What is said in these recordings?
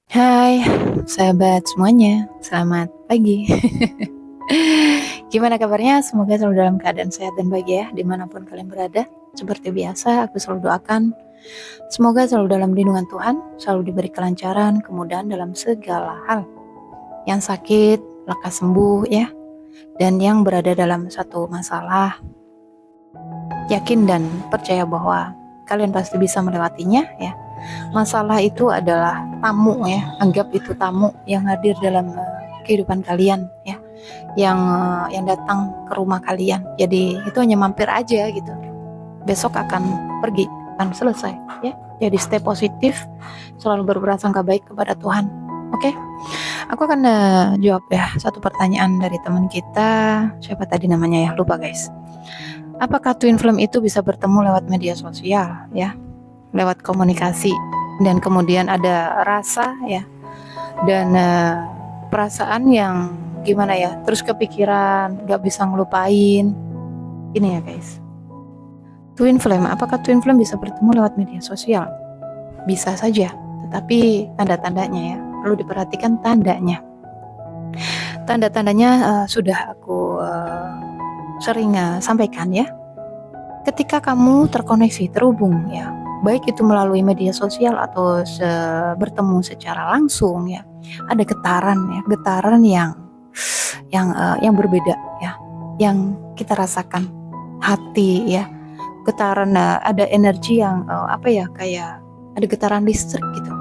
Hai, sahabat semuanya, selamat pagi. Gimana kabarnya? Semoga selalu dalam keadaan sehat dan bahagia dimanapun kalian berada. Seperti biasa, aku selalu doakan semoga selalu dalam lindungan Tuhan, selalu diberi kelancaran, kemudahan dalam segala hal. Yang sakit, lekas sembuh ya. Dan yang berada dalam satu masalah, yakin dan percaya bahwa kalian pasti bisa melewatinya ya. Masalah itu adalah tamu ya, anggap itu tamu yang hadir dalam kehidupan kalian ya, yang datang ke rumah kalian. Jadi itu hanya mampir aja gitu. Besok akan pergi, akan selesai ya. Jadi stay positif, selalu berprasangka baik kepada Tuhan. Oke, aku akan jawab ya satu pertanyaan dari teman kita. Siapa tadi namanya ya? Lupa guys. Apakah twin flame itu bisa bertemu lewat media sosial ya? Lewat komunikasi dan kemudian ada rasa ya dan perasaan yang gimana ya, terus kepikiran gak bisa ngelupain ini ya guys. Twin flame, apakah twin flame bisa bertemu lewat media sosial? Bisa saja, tetapi tanda-tandanya ya perlu diperhatikan tandanya. Tanda-tandanya sudah aku sering sampaikan ya. Ketika kamu terkoneksi, terhubung ya, baik itu melalui media sosial atau bertemu secara langsung ya, ada getaran ya, getaran yang berbeda ya, yang kita rasakan hati ya, getaran ada energi yang apa ya, kayak ada getaran listrik gitu,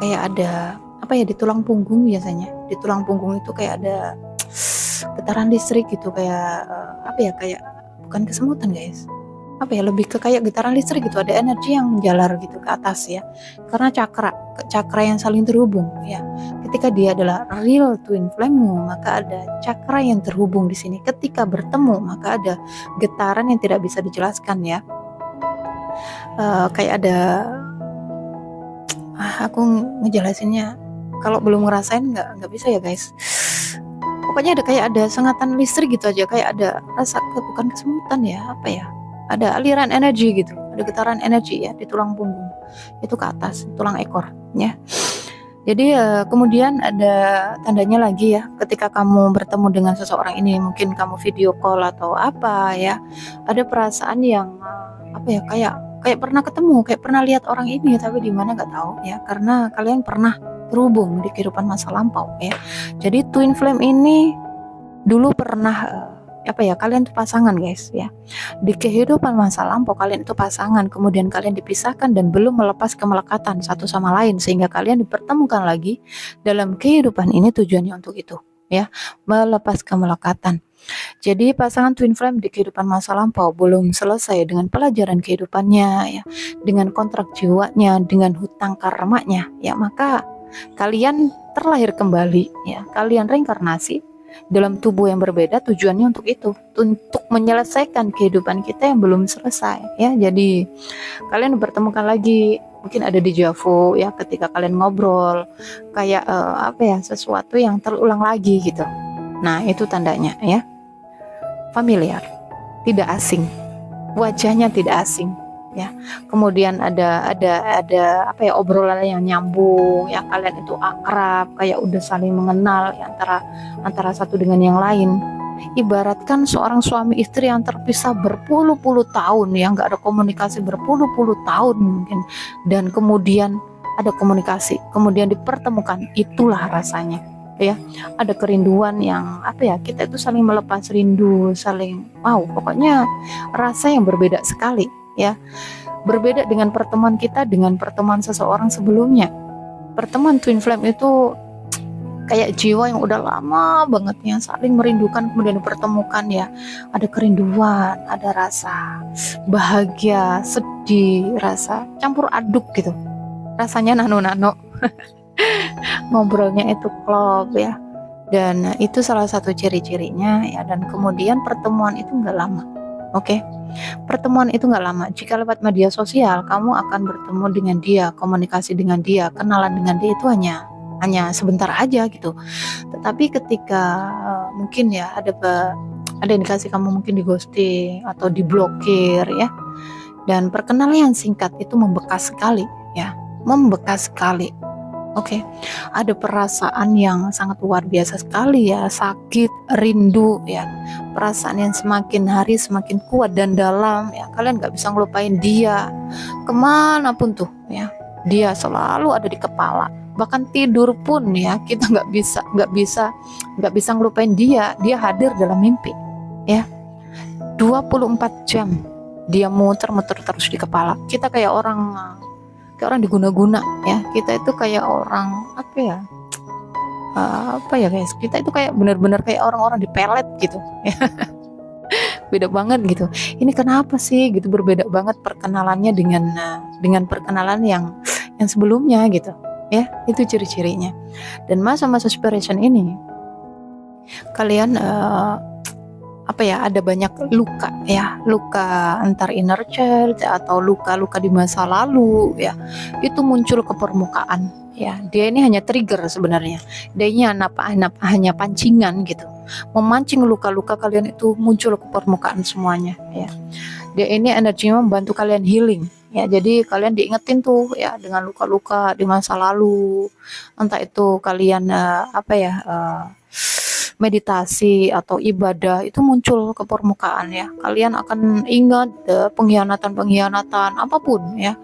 kayak ada apa ya di tulang punggung. Biasanya di tulang punggung itu kayak ada getaran listrik gitu, kayak apa ya, kayak bukan kesemutan guys, apa ya, lebih ke kayak getaran listrik gitu, ada energi yang menjalar gitu ke atas ya, karena cakra yang saling terhubung ya. Ketika dia adalah real twin flame, maka ada cakra yang terhubung di sini. Ketika bertemu maka ada getaran yang tidak bisa dijelaskan ya. Kayak ada aku ngejelasinnya kalau belum ngerasain nggak bisa ya guys. Pokoknya ada kayak ada sengatan listrik gitu aja, kayak ada rasa bukan kesemutan ya, apa ya, ada aliran energi gitu, ada getaran energi ya di tulang punggung itu ke atas, tulang ekor ya. Jadi kemudian ada tandanya lagi ya, ketika kamu bertemu dengan seseorang ini, mungkin kamu video call atau apa ya, ada perasaan yang apa ya, kayak pernah ketemu, kayak pernah lihat orang ini, tapi di mana nggak tahu ya, karena kalian pernah terhubung di kehidupan masa lampau ya. Jadi twin flame ini dulu pernah apa ya, kalian tuh pasangan guys ya, di kehidupan masa lampau kalian itu pasangan, kemudian kalian dipisahkan dan belum melepas kemelekatan satu sama lain, sehingga kalian dipertemukan lagi dalam kehidupan ini. Tujuannya untuk itu ya, melepas kemelekatan. Jadi pasangan twin flame di kehidupan masa lampau belum selesai dengan pelajaran kehidupannya ya, dengan kontrak jiwanya, dengan hutang karmanya ya, maka kalian terlahir kembali ya, kalian reinkarnasi dalam tubuh yang berbeda. Tujuannya untuk itu, untuk menyelesaikan kehidupan kita yang belum selesai ya. Jadi kalian bertemukan lagi, mungkin ada déjà vu ya, ketika kalian ngobrol kayak apa ya, sesuatu yang terulang lagi gitu. Nah itu tandanya ya, familiar, tidak asing, wajahnya tidak asing ya. Kemudian ada apa ya, obrolan yang nyambung ya, kalian itu akrab, kayak udah saling mengenal ya, antara satu dengan yang lain. Ibaratkan seorang suami istri yang terpisah berpuluh-puluh tahun ya, nggak ada komunikasi berpuluh-puluh tahun mungkin, dan kemudian ada komunikasi, kemudian dipertemukan, itulah rasanya ya. Ada kerinduan yang apa ya, kita itu saling melepas rindu, saling wow, pokoknya rasa yang berbeda sekali ya. Berbeda dengan pertemuan kita dengan pertemuan seseorang sebelumnya. Pertemuan twin flame itu kayak jiwa yang udah lama banget ya, saling merindukan, kemudian dipertemukan ya. Ada kerinduan, ada rasa bahagia, sedih, rasa campur aduk gitu, rasanya nano-nano. Ngobrolnya itu klop ya, dan itu salah satu ciri-cirinya ya. Dan kemudian pertemuan itu nggak lama. Oke, pertemuan itu nggak lama. Jika lewat media sosial kamu akan bertemu dengan dia, komunikasi dengan dia, kenalan dengan dia, itu hanya sebentar aja gitu. Tetapi ketika mungkin ya ada indikasi kamu mungkin di ghosting atau diblokir ya, dan perkenalan yang singkat itu membekas sekali ya, membekas sekali. Oke, ada perasaan yang sangat luar biasa sekali ya, sakit, rindu ya, perasaan yang semakin hari semakin kuat dan dalam ya, kalian nggak bisa ngelupain dia, kemana pun tuh ya, dia selalu ada di kepala, bahkan tidur pun ya, kita nggak bisa ngelupain dia, dia hadir dalam mimpi ya, 24 jam, dia muter-muter terus di kepala, kita kayak orang diguna-guna ya, kita itu kayak orang apa ya guys, kita itu kayak benar-benar kayak orang-orang dipelet gitu ya. Beda banget gitu, ini kenapa sih gitu, berbeda banget perkenalannya dengan perkenalan yang sebelumnya gitu ya, itu ciri-cirinya. Dan masa-masa separation ini kalian ada banyak luka ya, luka antar inner child atau luka-luka di masa lalu ya, itu muncul ke permukaan ya. Dia ini hanya trigger sebenarnya, dia ini hanya pancingan gitu, memancing luka-luka kalian itu muncul ke permukaan semuanya ya. Dia ini energinya membantu kalian healing ya, jadi kalian diingetin tuh ya dengan luka-luka di masa lalu, entah itu kalian meditasi atau ibadah, itu muncul ke permukaan ya. Kalian akan ingat pengkhianatan-pengkhianatan apapun ya.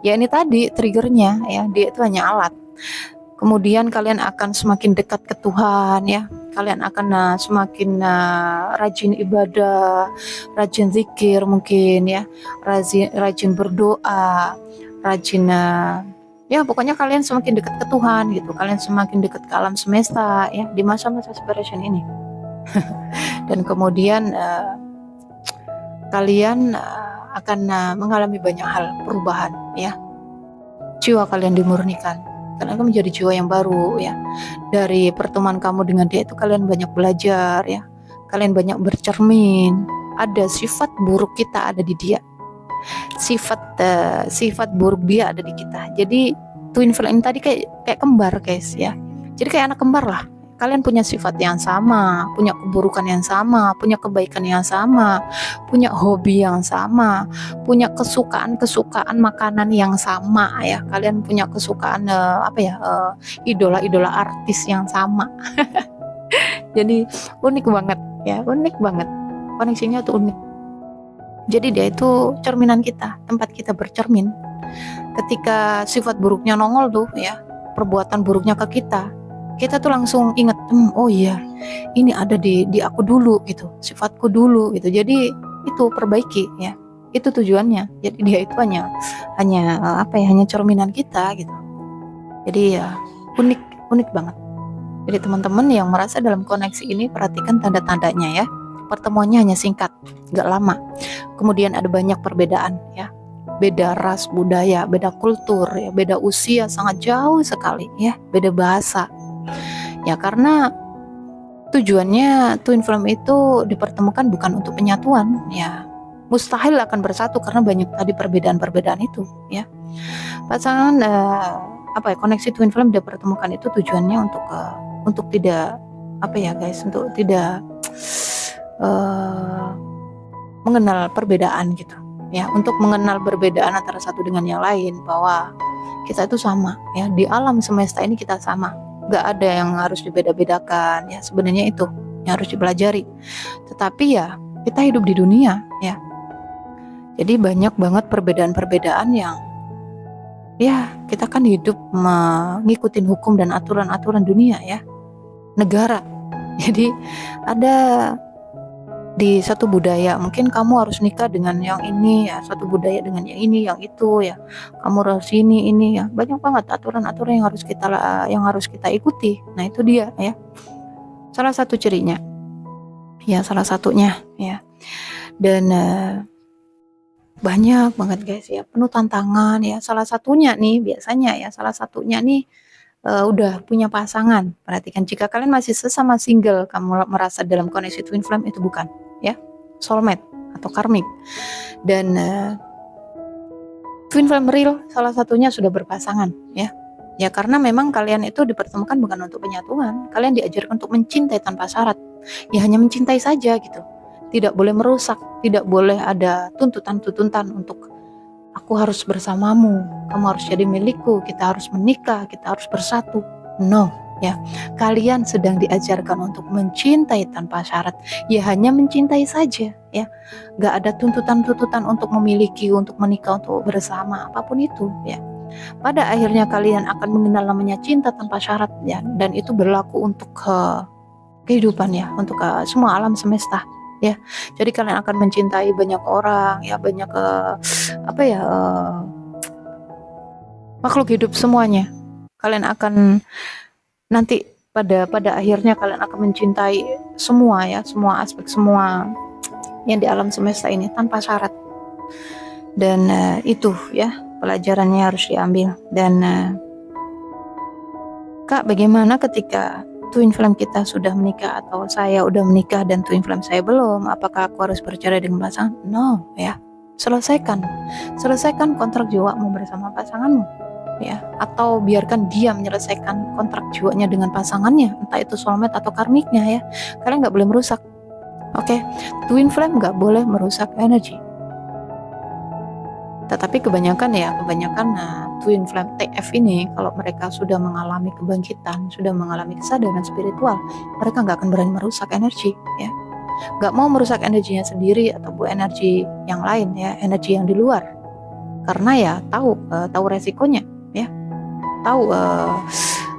Ya ini tadi triggernya ya, dia itu hanya alat. Kemudian kalian akan semakin dekat ke Tuhan ya. Kalian akan semakin rajin ibadah, rajin zikir mungkin ya, rajin berdoa, rajin ya pokoknya kalian semakin dekat ke Tuhan gitu, kalian semakin dekat ke alam semesta ya di masa-masa separation ini. Dan kemudian kalian akan mengalami banyak hal perubahan ya, jiwa kalian dimurnikan, kalian akan menjadi jiwa yang baru ya. Dari pertemuan kamu dengan dia itu kalian banyak belajar ya, kalian banyak bercermin, ada sifat buruk kita ada di dia, sifat buruk dia ada di kita. Jadi twin flame tadi kayak kembar guys ya, jadi kayak anak kembar lah. Kalian punya sifat yang sama, punya keburukan yang sama, punya kebaikan yang sama, punya hobi yang sama, punya kesukaan makanan yang sama ya. Kalian punya kesukaan idola-idola artis yang sama. Jadi unik banget ya, unik banget, koneksinya tuh unik. Jadi dia itu cerminan kita, tempat kita bercermin. Ketika sifat buruknya nongol tuh ya, perbuatan buruknya ke kita tuh langsung inget, oh iya, ini ada di aku dulu gitu, sifatku dulu gitu. Jadi itu perbaiki ya, itu tujuannya. Jadi dia itu hanya cerminan kita gitu. Jadi ya unik banget. Jadi teman-teman yang merasa dalam koneksi ini, perhatikan tanda-tandanya ya. Pertemuannya hanya singkat, gak lama. Kemudian ada banyak perbedaan ya, beda ras, budaya, beda kultur ya, beda usia sangat jauh sekali ya, beda bahasa ya. Karena tujuannya twin flame itu dipertemukan bukan untuk penyatuan ya, mustahil akan bersatu karena banyak tadi perbedaan-perbedaan itu ya. Pasangan koneksi twin flame dipertemukan itu tujuannya untuk tidak untuk tidak mengenal perbedaan gitu ya, untuk mengenal perbedaan antara satu dengan yang lain, bahwa kita itu sama ya, di alam semesta ini kita sama, gak ada yang harus dibeda-bedakan ya. Sebenarnya itu yang harus dipelajari, tetapi ya kita hidup di dunia ya, jadi banyak banget perbedaan-perbedaan yang ya, kita kan hidup mengikuti hukum dan aturan-aturan dunia ya, negara. Jadi ada di satu budaya mungkin kamu harus nikah dengan yang ini ya, satu budaya dengan yang ini, yang itu ya, kamu harus ini ya, banyak banget aturan-aturan yang harus kita ikuti. Nah itu dia ya, salah satu cirinya ya, salah satunya ya. Dan banyak banget guys ya, penuh tantangan ya. Salah satunya nih udah punya pasangan. Perhatikan, jika kalian masih sesama single, kamu merasa dalam koneksi twin flame, itu bukan ya soulmate atau karmic. Dan twin flame real salah satunya sudah berpasangan ya. Ya karena memang kalian itu dipertemukan bukan untuk penyatuan, kalian diajarkan untuk mencintai tanpa syarat. Ya hanya mencintai saja gitu. Tidak boleh merusak, tidak boleh ada tuntutan-tuntutan untuk aku harus bersamamu, kamu harus jadi milikku, kita harus menikah, kita harus bersatu. No, ya. Kalian sedang diajarkan untuk mencintai tanpa syarat. Ya hanya mencintai saja, ya. Gak ada tuntutan-tuntutan untuk memiliki, untuk menikah, untuk bersama, apapun itu, ya. Pada akhirnya kalian akan mengenal namanya cinta tanpa syarat, ya. Dan itu berlaku untuk kehidupan, ya, untuk semua alam semesta, ya. Jadi kalian akan mencintai banyak orang, ya, banyak makhluk hidup semuanya. Kalian akan nanti pada akhirnya kalian akan mencintai semua, ya, semua aspek, semua yang di alam semesta ini tanpa syarat. Dan itu, ya, pelajarannya harus diambil. Dan Kak, bagaimana ketika twin flame kita sudah menikah atau saya udah menikah dan twin flame saya belum? Apakah aku harus bercerai dengan pasangan? No, ya. Selesaikan kontrak jiwamu bersama pasanganmu, ya. Atau biarkan dia menyelesaikan kontrak jiwanya dengan pasangannya, entah itu soulmate atau karmiknya, ya. Kalian nggak boleh merusak. Oke, twin flame nggak boleh merusak energi. Tetapi kebanyakan twin flame TF ini, kalau mereka sudah mengalami kebangkitan, sudah mengalami kesadaran spiritual, mereka nggak akan berani merusak energi, ya. Nggak mau merusak energinya sendiri atau energi yang lain, ya, energi yang di luar. Karena ya tahu resikonya, ya. Tahu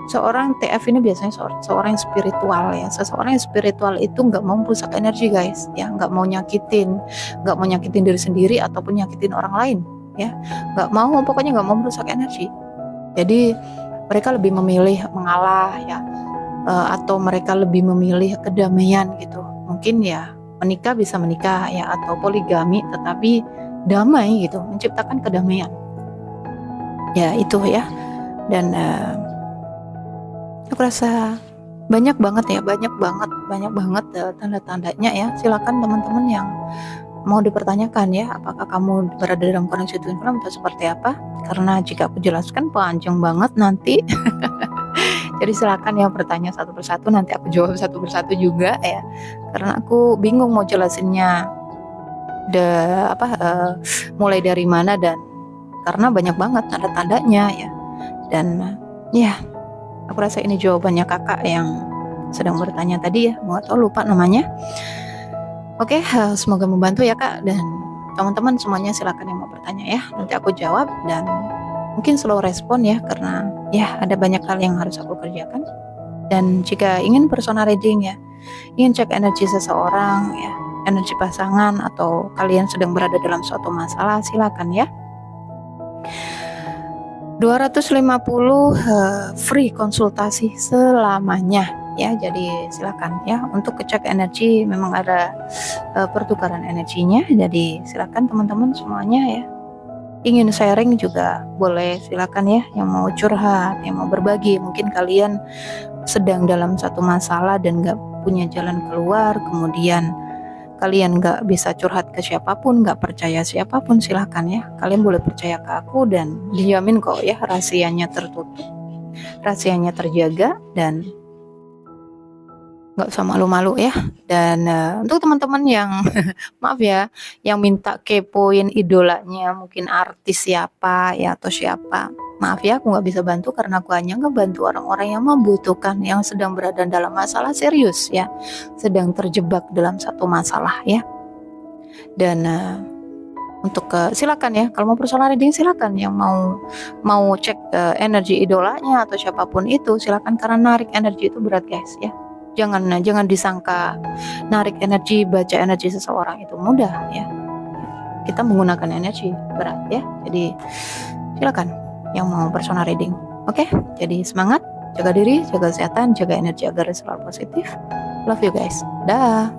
seorang TF ini biasanya seorang yang spiritual, ya. Seseorang yang spiritual itu nggak mau merusak energi, guys, ya. Nggak mau nyakitin diri sendiri ataupun nyakitin orang lain, ya. Pokoknya nggak mau merusak energi. Jadi mereka lebih memilih mengalah, ya, atau mereka lebih memilih kedamaian, gitu. Mungkin ya menikah bisa menikah, ya, atau poligami tetapi damai, gitu, menciptakan kedamaian, ya, itu, ya. Dan aku rasa banyak banget tanda-tandanya, ya. Silakan teman-teman yang mau dipertanyakan, ya, apakah kamu berada dalam koneksi twin flame atau seperti apa? Karena jika aku jelaskan panjang banget nanti. Jadi silakan yang bertanya satu persatu, nanti aku jawab satu persatu juga, ya. Karena aku bingung mau jelasinnya mulai dari mana, dan karena banyak banget tanda-tandanya, ya. Dan ya, aku rasa ini jawabannya kakak yang sedang bertanya tadi, ya. Mau tahu lupa namanya. Oke, semoga membantu, ya, Kak. Dan teman-teman semuanya silakan yang mau bertanya, ya. Nanti aku jawab dan mungkin slow respon, ya, karena ya ada banyak hal yang harus aku kerjakan. Dan jika ingin personal reading, ya, ingin cek energi seseorang, ya, energi pasangan, atau kalian sedang berada dalam suatu masalah, silakan, ya. 250 free konsultasi selamanya, ya. Jadi silakan, ya, untuk cek energi. Memang ada pertukaran energinya. Jadi silakan teman-teman semuanya, ya. Ingin sharing juga boleh, silakan, ya. Yang mau curhat, yang mau berbagi, mungkin kalian sedang dalam satu masalah dan gak punya jalan keluar, kemudian kalian gak bisa curhat ke siapapun, gak percaya siapapun, silakan, ya. Kalian boleh percaya ke aku dan dijamin kok, ya, rahasianya tertutup, rahasianya terjaga, dan nggak usah malu-malu, ya. Dan untuk teman-teman yang maaf, ya, yang minta kepoin idolanya, mungkin artis siapa, ya, atau siapa, maaf, ya, aku nggak bisa bantu karena aku hanya ngebantu orang-orang yang membutuhkan, yang sedang berada dalam masalah serius, ya, sedang terjebak dalam satu masalah, ya. Dan untuk silakan, ya, kalau mau personal reading silakan, yang mau cek energi idolanya atau siapapun itu silakan, karena narik energi itu berat, guys, ya. Jangan disangka narik energi, baca energi seseorang itu mudah, ya. Kita menggunakan energi berat, ya. Jadi silakan yang mau personal reading. Oke, jadi semangat, jaga diri, jaga kesehatan, jaga energi agar selalu positif. Love you, guys. Dah.